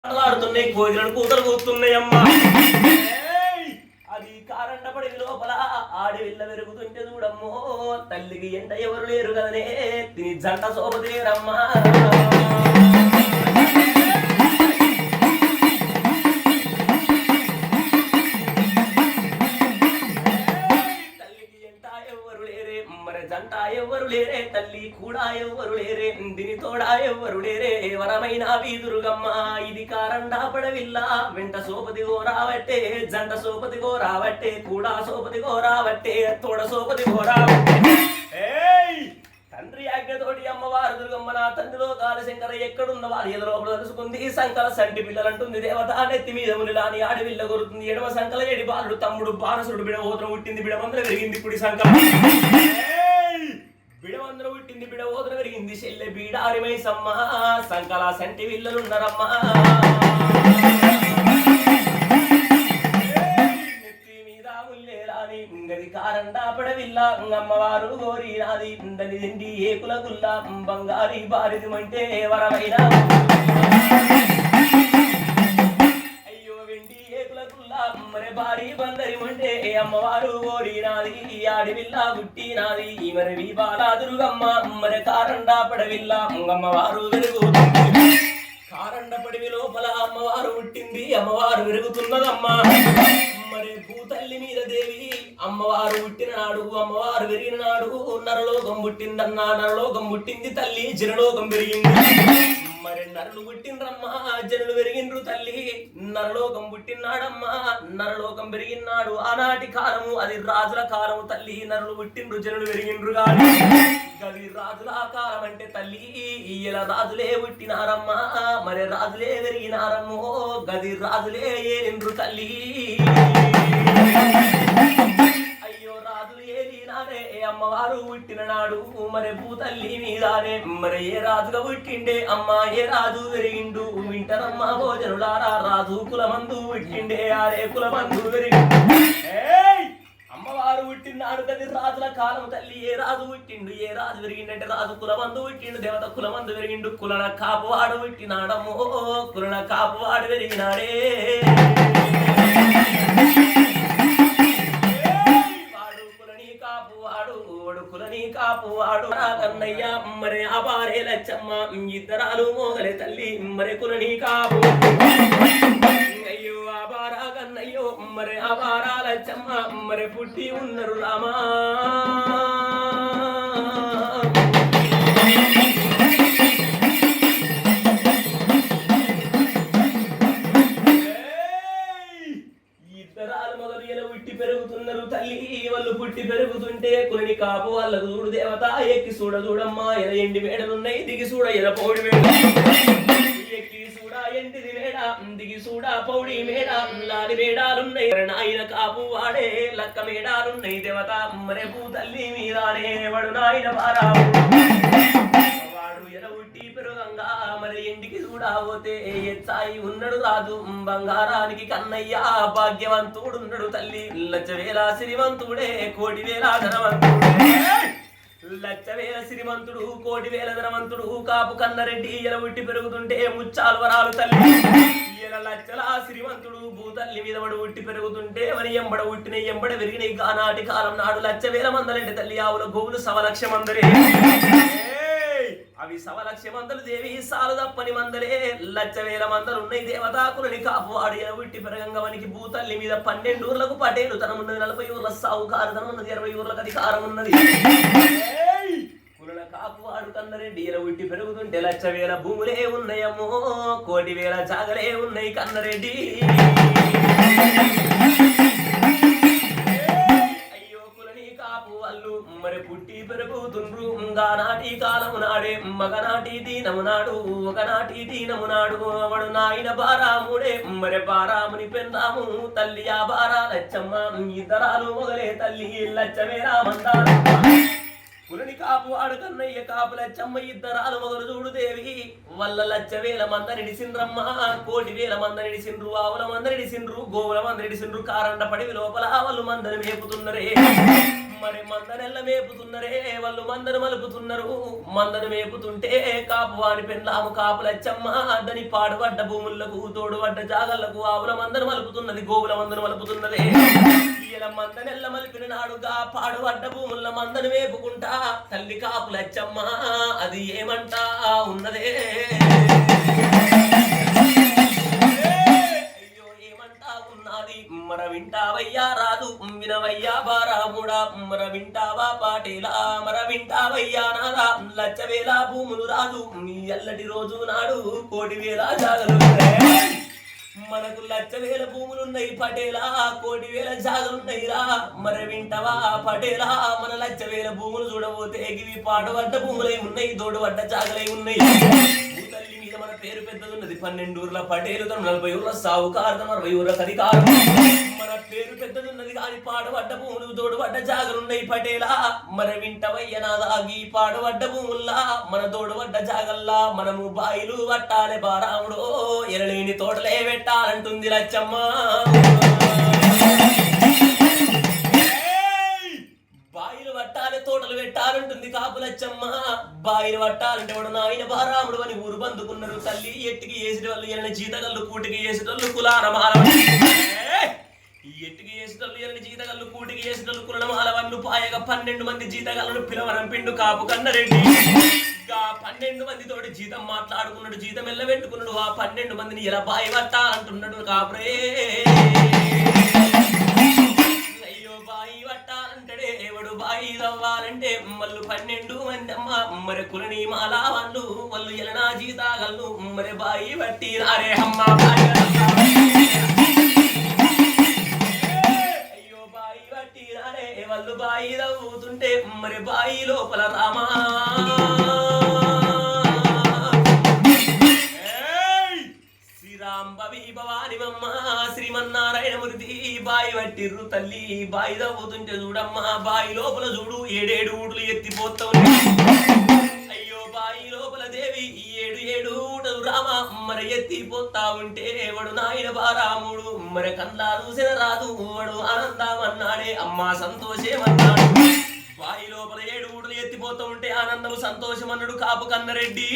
ఆడుతున్నాయి, కోయిలను కూతలు కూస్తున్నాయమ్మా. అది కారండపడి లోపల ఆడి వెళ్ళ పెరుగుతుంటే చూడమ్మో, తల్లికి ఎంట ఎవరు లేరు కదనే, తిని జంట సోపతి లేరమ్మా. జంట ఎవ్వరు లేరే, తల్లి కూడా ఎవ్వరు లేరే, దిని తోడా ఎవ్వరు లేరే, వరమైన వీదురుగమ్మ. ఇది కారండా పడవిల్ల వెంట సోపతిగో రావట్టే, జంట సోపతిగో రావట్టే, కూడా సోపతిగో రావట్టే, తోడ సోపతిగో రావట్టే. తండ్రి ఆజ్ఞతోటి అమ్మవారు దుర్గమ్మ నా తండ్రిలో కాలశంకర ఎక్కడున్న వారి ఎదురు లోపల తెలుసుకుంది. సంకల సంటి పిల్లలంటుంది దేవత, నెత్తి మీద మునిలాని ఆడవిల్ల కొరుతుంది. ఎడమ సంకల ఏడి బాలుడు తమ్ముడు బానసుడు బిడవోతరం పుట్టింది, బిడమందర పెరిగింది కుడి సంకల. బిడవందర పుట్టింది, బిడవోతర పెరిగింది చెల్లె బీడారి మైసమ్మ. సంకల సంటి పిల్లలున్నారమ్మా. గది కారండా పడవిల్ల అమ్మవారు గోరినాది, దని దిండి ఏకుల గుల్ల బంగారి బారిది అంటే వరమైనా. అయ్యో వెండి ఏకుల గుల్ల మరే భారీ బందరి అంటే అమ్మవారు గోరినాది, ఆడివిల్ల గుట్టినాది మరి వీ బాలాదురుగమ్మ. మరి కారండా పడవిల్ల అమ్మవారు వెలుగుతుంది. కారండ పడివి లోపల అమ్మవారు పుట్టింది, అమ్మవారు వెలుగుతున్నదమ్మా. మరి భూతల్లి మీద దేవి అమ్మవారు పుట్టిన నాడు, అమ్మవారు పెరిగిన నాడు నరలోకం పుట్టిందన్నా. నరలోకం పుట్టింది తల్లి, జనలోకం పెరిగింది. మరి నరులు పుట్టిండ్రమ్మా, జనులు పెరిగిండ్రు తల్లి. నరలోకం పుట్టినాడమ్మా, నరలోకం పెరిగినాడు. ఆనాటి కాలము అది రాజుల కాలము తల్లి. నరులు పుట్టిండ్రు, జనులు పెరిగిండ్రు కాదు. గది రాజుల కాలం అంటే తల్లి, ఇలా రాజులే పుట్టినారమ్మా, మరి రాజులే పెరిగినారమ్మో. గది రాజులే ఏలిండ్రు తల్లి. అయ్యో రాజులు ఏలినారే అమ్మవారు పుట్టిన నాడు, మరి భూతల్లి మీదానే. మరి ఏ రాజుగా పుట్టిండే అమ్మా, ఏ రాజు పెరిగిండు వింటరమ్మా భోజనులారా. రాజు కులమందు పుట్టిండే, ఆరే కులమందు పెరిగిండు. అమ్మవారు పుట్టినాడు కది రాజుల కాలం తల్లి. ఏ రాజు పుట్టిండు, ఏ రాజు పెరిగిండంటే రాజు కులమందు పుట్టిండు, దేవత కులమందు పెరిగిండు. కులన కాపువాడు పుట్టినాడమ్మో, కులన కాపువాడు పెరిగినాడే. కులని కాపువాడు కన్నయ్య మరి అబారే లచ్చమ్మ, ఇద్దరాలు మోగలే తల్లి మరి కులని కాపు. అయ్యో అబారా కన్నయ్యో మరి అబారా లచ్చమ్మ మరి పుట్టి ఉన్నరు రామా. పెరుగుతున్నారు తల్లి. వాళ్ళు పుట్టి పెరుగుతుంటే కులని కాపు వాళ్ళకు చూడు దేవత. ఎక్కి చూడ చూడమ్మా ఎల ఎండి మేడలున్నాయి, దిగి చూడ ఎల పౌడి మేడ. ఎక్కి చూడ ఎండిది మేడ, దిగి చూడ పౌడి మేడ. లాడి మేడాలున్నాయి నాయన కాపు వాడే, లక్క మేడాలున్నాయి దేవత. మరే పూ తల్లి మీదానే వాడు నాయన బారా. పెరుగంగా మరి ఇంటికి చూడబోతే ఎచ్చాయి ఉన్నాడు రాజు. బంగారానికి కన్నయ్య భాగ్యవంతుడు ఉన్నాడు తల్లి. లచ్చవేల శ్రీమంతుడే, కోటి వేల ధనవంతుడే. లచ్చవేల శ్రీమంతుడు, కోటి వేల ధనవంతుడు కాపు కన్నరెడ్డి. ఇలా ఉట్టి పెరుగుతుంటే ముచ్చాలు వరాలు తల్లి. ఇలా లచ్చల శ్రీమంతుడు భూతల్లి మీద పడి ఉట్టి పెరుగుతుంటే మరి ఎంబడ ఉట్టిన ఎంబడ పెరిగినాయి. ఆనాటి కాలం నాడు లచ్చవేల మందలంటే తల్లి. ఆవుల గోవులు సవలక్ష మందరే. అవి సవలక్ష మందలు దేవి, సాలు తప్పని మందలే. లచ్చవేల మందలు ఉన్నాయి దేవతాకులని కాపువాడు. ఉట్టి పెరగంగవనికి భూతల్లి మీద 12 ఊర్లకు పటేలు తనం ఉన్నది, 40 ఊర్ల సావుకారు తనం ఉన్నది, 20 ఊర్లకు అధికారం ఉన్నది. కులన కాపువాడు కన్నరెడ్డి. ఉట్టి పెరుగుతుంటే లచ్చవేల భూములే ఉన్నాయమ్మో, కోటి వేల జాగలే ఉన్నాయి కన్నరెడ్డి. మరి పుట్టి పెరుగుతుండ్రు నాటి కాలము నాడే. మగనాటి దీనము నాడు, ఒకనాటి దీనము నాడు. అవడు నాయన బారాముడే మరి బారాముని పెందాము తల్లి. ఆ బారా లచ్చమ్మ, ఇద్దరాలు మొగలే తల్లి. లచ్చమే రామందారు కులని కాపు ఆడు కన్నయ్య కాపు లచ్చమ్మ. ఇద్దరాలు మొగలు చూడు దేవి. వల్ల లచ్చవేల మంద నిడిసిండ్రమ్మ, కోటి వేల మంద నిడిసిండ్రు. ఆవుల మంద నిడిసిండ్రు, గోవుల మంద నిడిసిండ్రు. కారండ పడివి లోపల వాళ్ళు మందని మేపుతున్నరే. మరి మందనెల్ల మేపుతున్నరే వాళ్ళు మందను మలుపుతున్నారు. మందను మేపుతుంటే కాపు వాని పెళ్ళాము కాపులచ్చమ్మ అద్దని పాడుపడ్డ భూములకు తోడుపడ్డ జాగళ్లకు ఆవుల మందను మలుపుతున్నది, గోవుల మందను మలుపుతున్నది. ఇలా మందనెల్ల మలిపిన నాడుగా పాడుపడ్డ భూముల మందను వేపుకుంటా తల్లి కాపులచ్చమ్మ అది ఏమంటా ఉన్నదే. మర వింటావయ్యా రాదు వినవయ్యా బారాముడా మర వింటావా పాటేలా మర వింటావయ్యా నాదా లచ్చవేల భూములు రాదు మీ ఎల్లటి రోజు నాడు 1,00,000 జాగలు మనకు 1,00,000 భూములున్నాయి పటేలా 1,00,000 జాగలున్నాయి రా మర వింటవా పటేలా మన 1,00,000 భూములు చూడబోతే గివి పాడుపడ్డ భూములై ఉన్నాయి, తోడుపడ్డ జాగలై ఉన్నాయి. మన పేరు పెద్దదున్నది 12 ఊర్ల పటేలు 40 ఊర్ల సావుకారు 60 ఊర్ల అధికారం. మన పేరు పెద్దదున్నది కానీ పాడుపడ్డ భూములు తోడుపడ్డ జాగలున్నాయి పటేలా మన వింటవయ్య నాదాగి పాడుపడ్డ భూముల్లా మన తోడుపడ్డ జాగల్లా మనము బాయిలు పట్టాలే బారాముడో ఎరలేని తోటలే పెట్టాలంటుంది లచ్చమ్మ. బాయిలు పట్టాలి తోటలు పెట్టాలంటుంది కాపులచ్చమ్మ. బాయిలు పట్టాలంటే వాడు నాయన బారాముడు అని ఊరు బందుకున్నారు. తల్లి ఎట్టికి వేసిన వాళ్ళు ఎలని జీతగల్లు కూటికి వేసేటోళ్ళు కులారమాల ఎట్టికి వేసేటోళ్ళు ఎలని జీతగల్లు కూటికి వేసేటోళ్ళు కులమాల వాళ్ళు పాయగా 12 మంది జీతగల్లను పిలవరం పిండు కాపు కన్నరెడ్డి. 12 మంది తోటి జీతం మాట్లాడుకున్నాడు, జీతం ఎల్ల పెట్టుకున్నాడు. ఆ 12 మందిని ఎలా బాయి పట్టాలంటున్నాడు కాపురే. ఎవడు బాయి తవ్వాలంటే మళ్ళు 12 మంది అమ్మ మరి కులని మాలా వాళ్ళు వాళ్ళు ఎలనా జీతాగళ్ళు మరి బాయి పట్టి రారే అమ్మ. అయ్యో బాయి పట్టి రారే వాళ్ళు బాయి తవ్వుతుంటే మరి బాయి లోపల రామా భవానివమ్మ శ్రీమన్నారాయణమూర్తి బాయి పట్టిర్రు. తల్లి బాయి తవ్వుతుంటే చూడమ్మ బాయి లోపల చూడు 7 ఊటలు ఎత్తిపోతా ఉన్నాయి. అయ్యో బాయి లోపల దేవి 7 ఊటలు రామ మరి ఎత్తిపోతా ఉంటే వాడు నాయన బారాముడు మరి కల్లా చూసిన రాదు వాడు ఆనందమన్నాడే అమ్మ సంతోషమన్నాడు. బాయి లోపల 7 ఊటలు ఎత్తిపోతూ ఉంటే ఆనందము సంతోషం అన్నాడు కాపు కన్నరెడ్డి.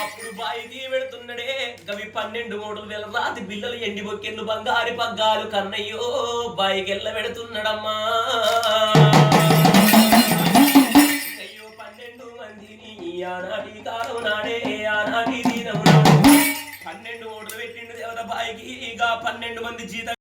అప్పుడు బాయికి వెళుతున్నాడే గవి 12 మూటలు రాతి బిల్లలు ఎండి బొక్కెళ్ళు బంగారి పగ్గాలు కన్నయ్యో బాయికి వెళ్ళ పెడుతున్నాడమ్మా. అయ్యో 12 మందిని ఆనాటి కాలం నాడే ఆనాటి దినము 12 మూటలు పెట్టిండు దేవత బాయికి. ఇక 12 మంది జీతం